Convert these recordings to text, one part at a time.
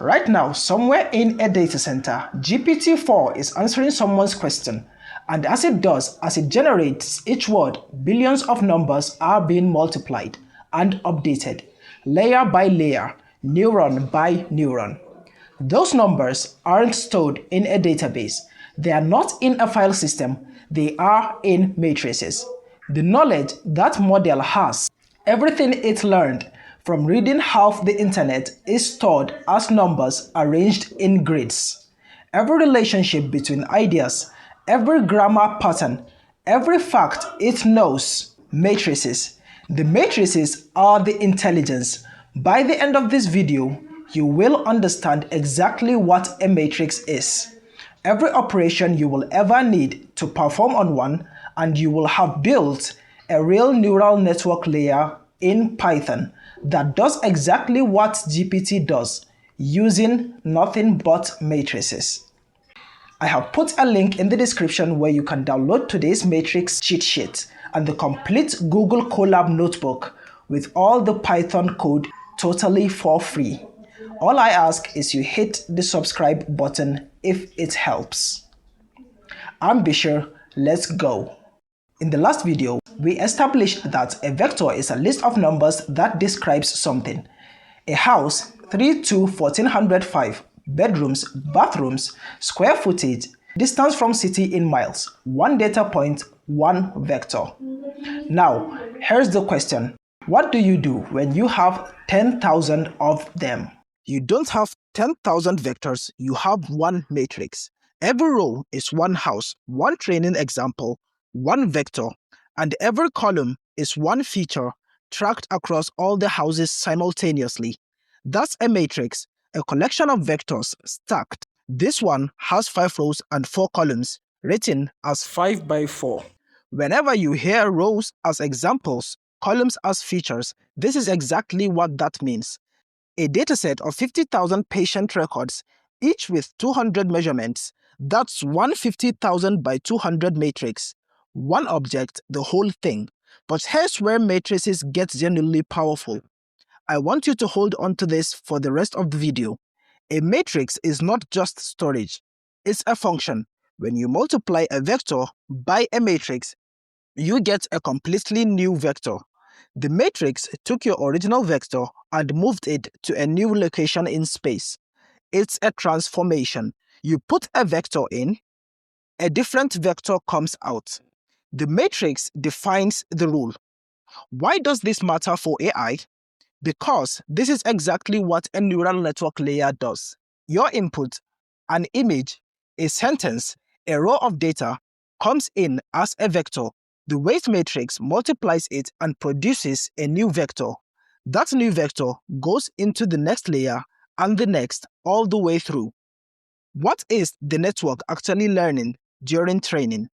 Right now, somewhere in a data center, GPT-4 is answering someone's question, and as it generates each word, billions of numbers are being multiplied and updated, layer by layer, neuron by neuron. Those numbers aren't stored in a database. They are not in a file system. They are in matrices. The knowledge that model has, everything it learned from reading half the internet, is stored as numbers arranged in grids. Every relationship between ideas, every grammar pattern, every fact it knows, matrices. The matrices are the intelligence. By the end of this video, you will understand exactly what a matrix is. Every operation you will ever need to perform on one, and you will have built a real neural network layer in Python that does exactly what GPT does, using nothing but matrices. I have put a link in the description where you can download today's matrix cheat sheet and the complete Google Colab notebook with all the Python code totally for free. All I ask is you hit the subscribe button if it helps. I'm Bishir, let's go. In the last video, we established that a vector is a list of numbers that describes something. A house, 3 to 1405, bedrooms, bathrooms, square footage, distance from city in miles, one data point, one vector. Now, here's the question. What do you do when you have 10,000 of them? You don't have 10,000 vectors, you have one matrix. Every row is one house, one training example, one vector, and every column is one feature tracked across all the houses simultaneously. That's a matrix, a collection of vectors stacked. This one has 5 rows and 4 columns, written as 5 by 4. Whenever you hear rows as examples, columns as features, this is exactly what that means. A dataset of 50,000 patient records, each with 200 measurements, that's 150,000 by 200 matrix. One object, the whole thing. But here's where matrices get genuinely powerful. I want you to hold on to this for the rest of the video. A matrix is not just storage. It's a function. When you multiply a vector by a matrix, you get a completely new vector. The matrix took your original vector and moved it to a new location in space. It's a transformation. You put a vector in, a different vector comes out. The matrix defines the rule. Why does this matter for AI? Because this is exactly what a neural network layer does. Your input, an image, a sentence, a row of data, comes in as a vector. The weight matrix multiplies it and produces a new vector. That new vector goes into the next layer and the next all the way through. What is the network actually learning during training?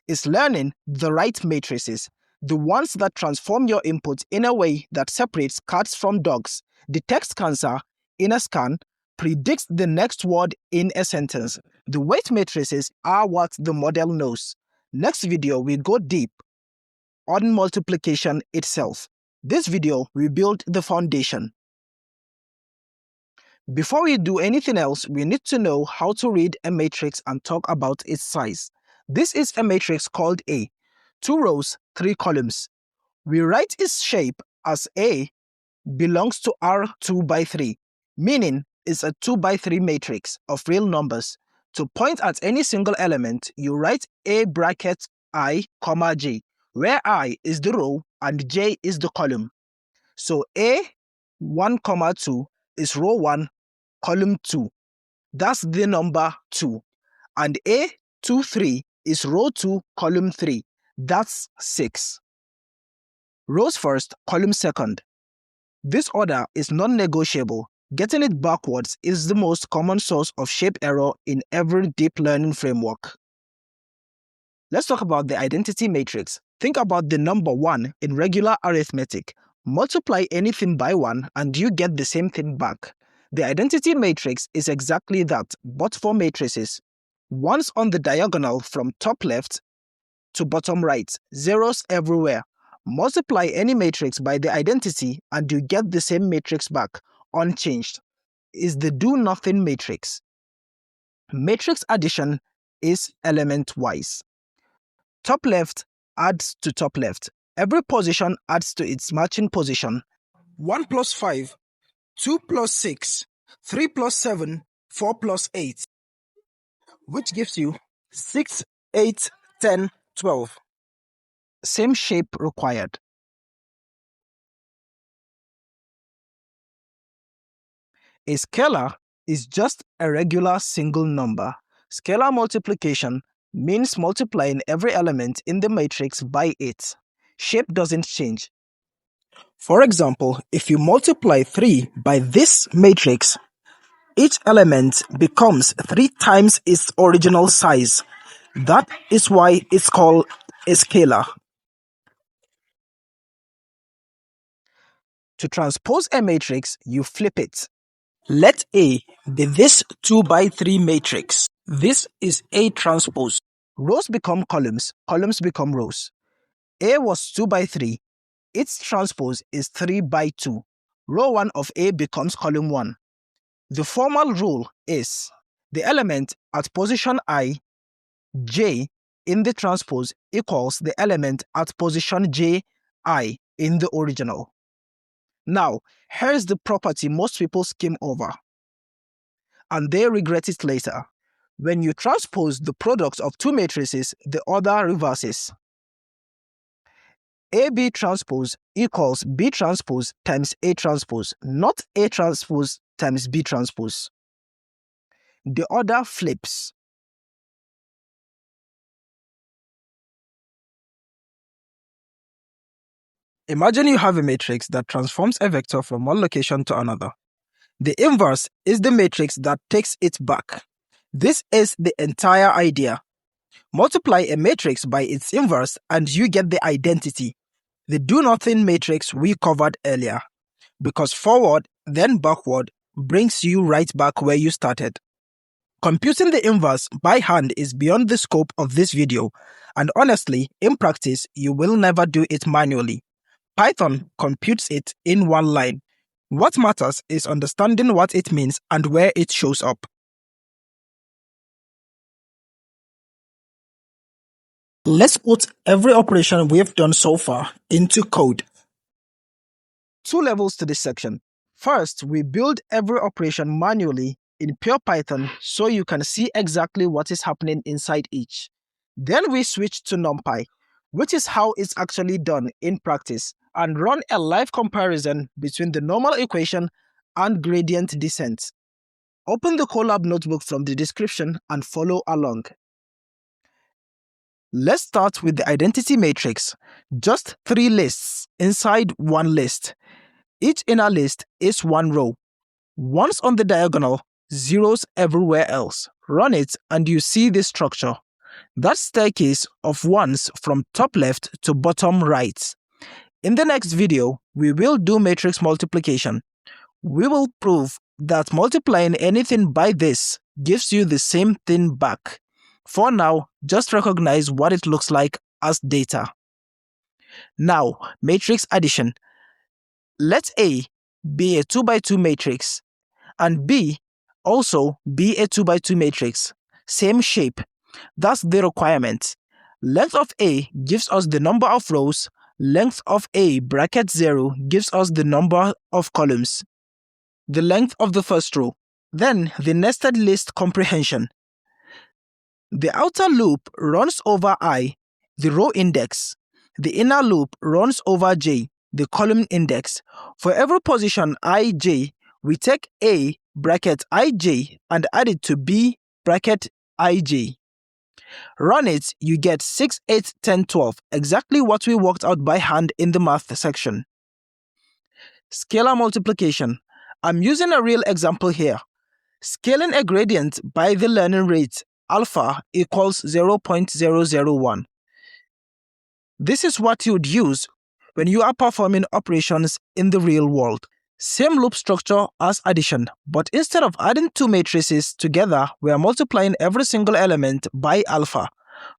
It's learning the right matrices, the ones that transform your input in a way that separates cats from dogs, detects cancer in a scan, predicts the next word in a sentence. The weight matrices are what the model knows. Next video, we go deep on multiplication itself. This video, we build the foundation. Before we do anything else, we need to know how to read a matrix and talk about its size. This is a matrix called A. 2 rows, 3 columns. We write its shape as A belongs to R2 by 3, meaning it's a 2 by 3 matrix of real numbers. To point at any single element, you write A bracket I, comma J, where I is the row and J is the column. So A 1, 2 is row 1, column 2. That's the number 2. And A 2, 3 is row 2, column 3. That's 6. Rows first, column second. This order is non-negotiable. Getting it backwards is the most common source of shape error in every deep learning framework. Let's talk about the identity matrix. Think about the number 1 in regular arithmetic. Multiply anything by 1 and you get the same thing back. The identity matrix is exactly that, but for matrices. Ones on the diagonal from top left to bottom right, zeros everywhere. Multiply any matrix by the identity and you get the same matrix back, unchanged. is the do-nothing matrix. Matrix addition is element-wise. Top left adds to top left. Every position adds to its matching position. 1 plus 5, 2 plus 6, 3 plus 7, 4 plus 8, which gives you 6, 8, 10, 12. Same shape required. A scalar is just a regular single number. Scalar multiplication means multiplying every element in the matrix by it. Shape doesn't change. For example, if you multiply 3 by this matrix, each element becomes 3 times its original size. That is why it's called a scalar. To transpose a matrix, you flip it. Let A be this 2 by 3 matrix. This is A transpose. Rows become columns, columns become rows. A was 2 by 3. Its transpose is 3 by 2. Row 1 of A becomes column 1. The formal rule is the element at position I, J, in the transpose equals the element at position J, I, in the original. Now, here's the property most people skim over, and they regret it later. When you transpose the product of two matrices, the order reverses. AB transpose equals B transpose times A transpose, not A transpose times B transpose. The order flips. Imagine you have a matrix that transforms a vector from one location to another. The inverse is the matrix that takes it back. This is the entire idea. Multiply a matrix by its inverse and you get the identity, the do-nothing matrix we covered earlier. Because forward, then backward, brings you right back where you started. Computing the inverse by hand is beyond the scope of this video, and honestly, in practice, you will never do it manually. Python computes it in one line. What matters is understanding what it means and where it shows up. Let's put every operation we've done so far into code. 2 levels to this section. First, we build every operation manually in pure Python so you can see exactly what is happening inside each. Then we switch to NumPy, which is how it's actually done in practice, and run a live comparison between the normal equation and gradient descent. Open the Colab notebook from the description and follow along. Let's start with the identity matrix. Just 3 lists inside one list. Each inner list is one row. Ones on the diagonal, zeros everywhere else. Run it and you see this structure. That staircase of ones from top left to bottom right. In the next video, we will do matrix multiplication. We will prove that multiplying anything by this gives you the same thing back. For now, just recognize what it looks like as data. Now, matrix addition. Let A be a 2 by 2 matrix and B also be a 2 by 2 matrix. Same shape. That's the requirement. Length of A gives us the number of rows. Length of A bracket 0 gives us the number of columns. The length of the first row. Then the nested list comprehension. The outer loop runs over I, the row index. The inner loop runs over J, the column index. For every position ij, we take A bracket ij and add it to B bracket ij. Run it, you get 6, 8, 10, 12, exactly what we worked out by hand in the math section. Scalar multiplication. I'm using a real example here. Scaling a gradient by the learning rate alpha equals 0.001. This is what you'd use when you are performing operations in the real world. Same loop structure as addition, but instead of adding 2 matrices together, we are multiplying every single element by alpha.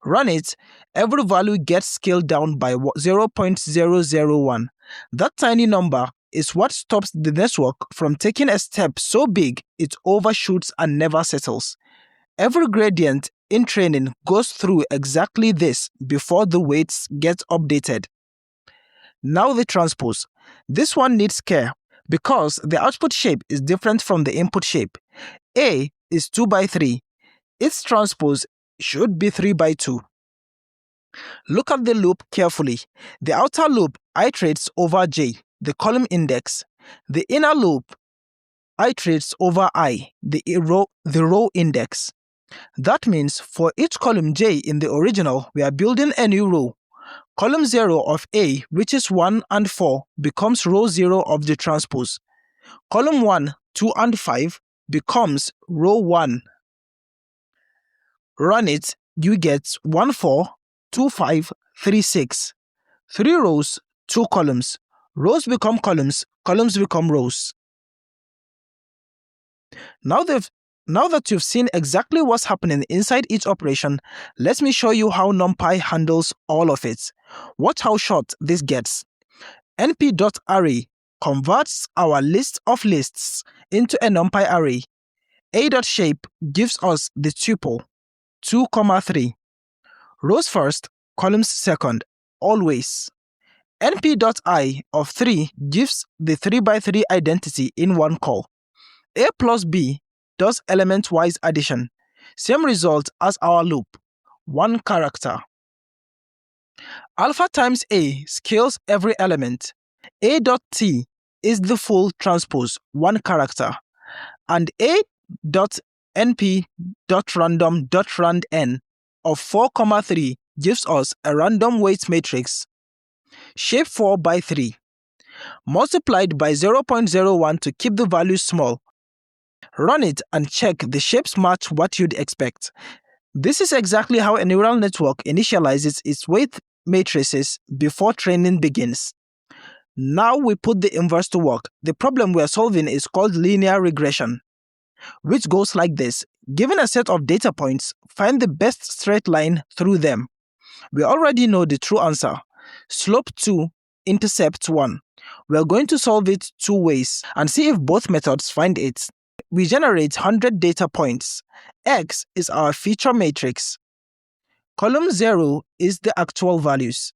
Run it, every value gets scaled down by 0.001. That tiny number is what stops the network from taking a step so big it overshoots and never settles. Every gradient in training goes through exactly this before the weights get updated. Now the transpose. This one needs care because the output shape is different from the input shape. A is 2 by 3. Its transpose should be 3 by 2. Look at the loop carefully. The outer loop iterates over j, the column index. The inner loop iterates over I, the row index. That means for each column j in the original, we are building a new row. Column 0 of A, which is 1 and 4, becomes row 0 of the transpose. Column 1, 2 and 5 becomes row 1. Run it, you get 1 4, 2 5, 3 6. 3 rows, 2 columns. Rows become columns, columns become rows. Now that you've seen exactly what's happening inside each operation, let me show you how NumPy handles all of it. Watch how short this gets. np.array converts our list of lists into a NumPy array. A.shape gives us the tuple 2, 3. Rows first, columns second, always. np.i of 3 gives the 3 by 3 identity in one call. A plus B does element-wise addition. Same result as our loop, 1 character. Alpha times A scales every element. A.t is the full transpose, 1 character. And A.np.random.randn of 4, 3 gives us a random weight matrix, shape 4 by 3, multiplied by 0.01 to keep the values small. Run it and check the shapes match what you'd expect. This is exactly how a neural network initializes its weight matrices before training begins. Now we put the inverse to work. The problem we are solving is called linear regression, which goes like this. Given a set of data points, find the best straight line through them. We already know the true answer. Slope 2, intercept 1. We're going to solve it 2 ways and see if both methods find it. We generate 100 data points. X is our feature matrix. Column 0 is the actual values.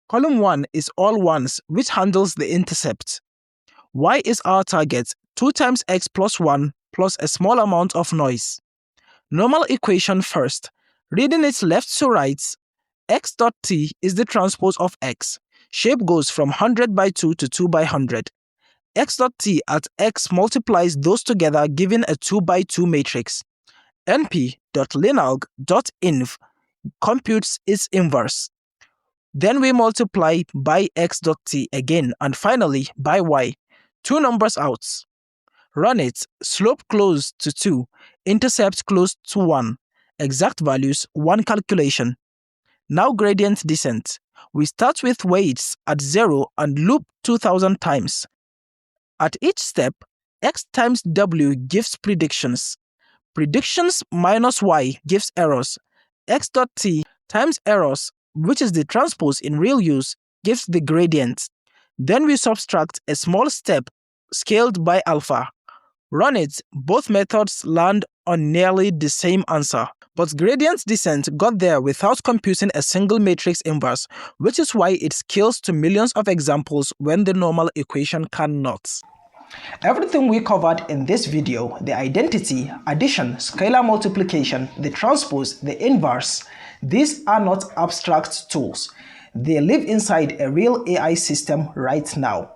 Column 1 is all ones, which handles the intercept. Y is our target, 2 times x plus 1 plus a small amount of noise. Normal equation first. Reading it left to right, x.t is the transpose of x. Shape goes from 100 by 2 to 2 by 100. X.t at x multiplies those together, giving a 2 by 2 matrix. np.linalg.inv computes its inverse. Then we multiply by x.t again, and finally by y. 2 numbers out. Run it, slope close to 2, intercept close to 1. Exact values, 1 calculation. Now gradient descent. We start with weights at 0 and loop 2000 times. At each step, x times w gives predictions. Predictions minus y gives errors. X.t times errors, which is the transpose in real use, gives the gradient. Then we subtract a small step scaled by alpha. Run it, both methods land on nearly the same answer. But gradient descent got there without computing a single matrix inverse, which is why it scales to millions of examples when the normal equation cannot. Everything we covered in this video, the identity, addition, scalar multiplication, the transpose, the inverse, these are not abstract tools. They live inside a real AI system right now.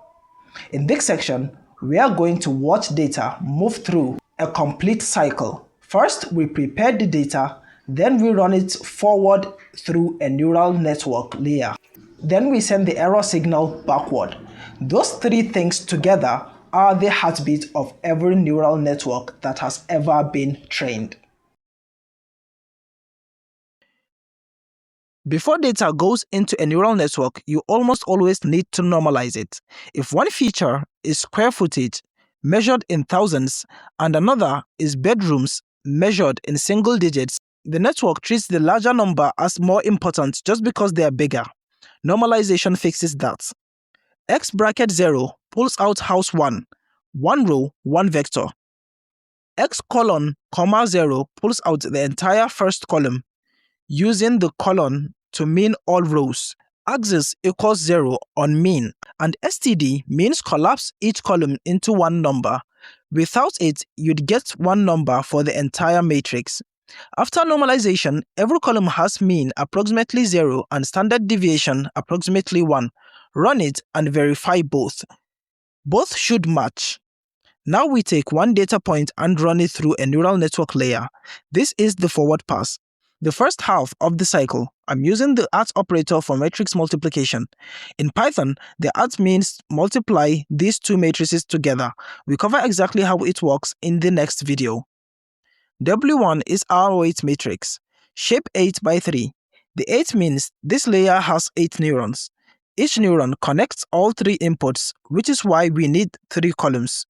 In this section, we are going to watch data move through a complete cycle. First, we prepare the data, then we run it forward through a neural network layer. Then we send the error signal backward. Those 3 things together are the heartbeat of every neural network that has ever been trained. Before data goes into a neural network, you almost always need to normalize it. If one feature is square footage, measured in thousands, and another is bedrooms, measured in single digits, the network treats the larger number as more important just because they are bigger. Normalization fixes that. X bracket 0 pulls out house 1, 1 row, 1 vector. X colon, comma 0 pulls out the entire first column, using the colon to mean all rows. Axis equals 0 on mean, and STD means collapse each column into one number. Without it, you'd get one number for the entire matrix. After normalization, every column has mean approximately 0 and standard deviation approximately 1. Run it and verify both. Both should match. Now we take one data point and run it through a neural network layer. This is the forward pass. The first half of the cycle, I'm using the @ operator for matrix multiplication. In Python, the @ means multiply these two matrices together. We cover exactly how it works in the next video. W1 is our weight matrix, shape 8 by 3. The 8 means this layer has 8 neurons. Each neuron connects all 3 inputs, which is why we need 3 columns.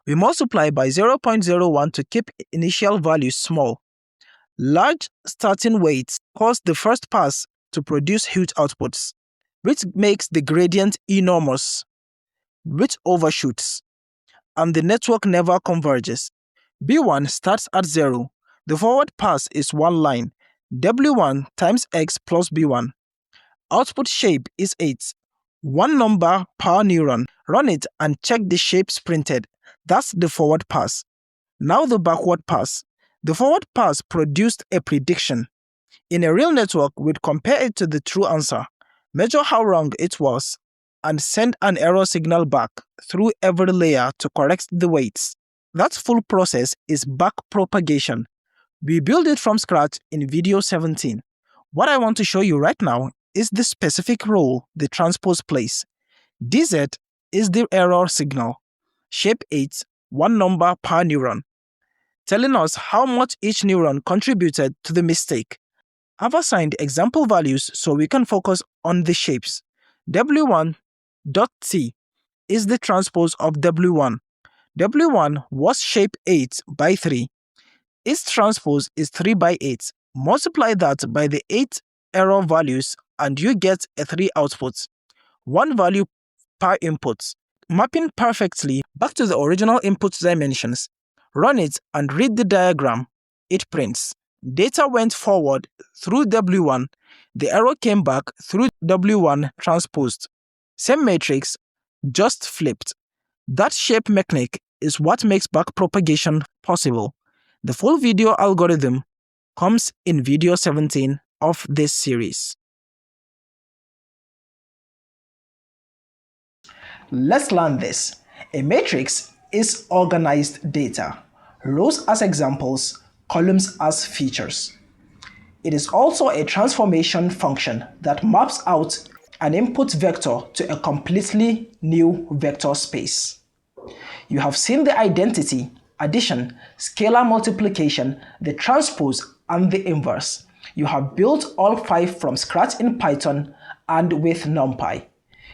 We multiply by 0.01 to keep initial values small. Large starting weights cause the first pass to produce huge outputs, which makes the gradient enormous, which overshoots, and the network never converges. B1 starts at 0. The forward pass is one line, W1 times X plus B1. Output shape is 8, one number per neuron. Run it and check the shapes printed. That's the forward pass. Now the backward pass. The forward pass produced a prediction. In a real network, we'd compare it to the true answer, measure how wrong it was, and send an error signal back through every layer to correct the weights. That full process is backpropagation. We build it from scratch in video 17. What I want to show you right now is the specific role the transpose plays. DZ is the error signal. Shape 8, one number per neuron, telling us how much each neuron contributed to the mistake. I've assigned example values so we can focus on the shapes. W1.T is the transpose of W1. W1 was shape 8 by 3. Its transpose is 3 by 8. Multiply that by the 8 error values and you get a 3 outputs, one value per input, mapping perfectly back to the original input dimensions. Run it and read the diagram. It prints. Data went forward through W1. The error came back through W1 transposed. Same matrix, just flipped. That shape mechanic is what makes backpropagation possible. The full video algorithm comes in video 17 of this series. Let's learn this. A matrix is organized data, rows as examples, columns as features. It is also a transformation function that maps out an input vector to a completely new vector space. You have seen the identity, addition, scalar multiplication, the transpose, and the inverse. You have built all 5 from scratch in Python and with NumPy.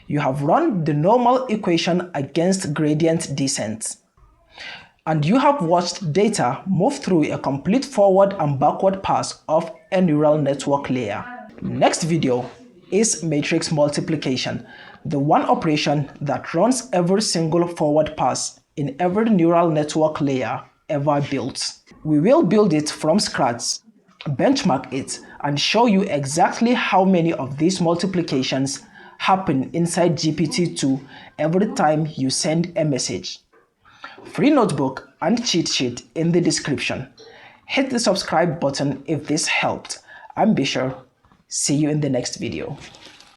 You have run the normal equation against gradient descent. And you have watched data move through a complete forward and backward pass of a neural network layer. Next video is matrix multiplication, the one operation that runs every single forward pass in every neural network layer ever built. We will build it from scratch, benchmark it, and show you exactly how many of these multiplications happen inside GPT-4 every time you send a message. Free notebook and cheat sheet in the description. Hit the subscribe button if this helped. I'm Bishir. See you in the next video.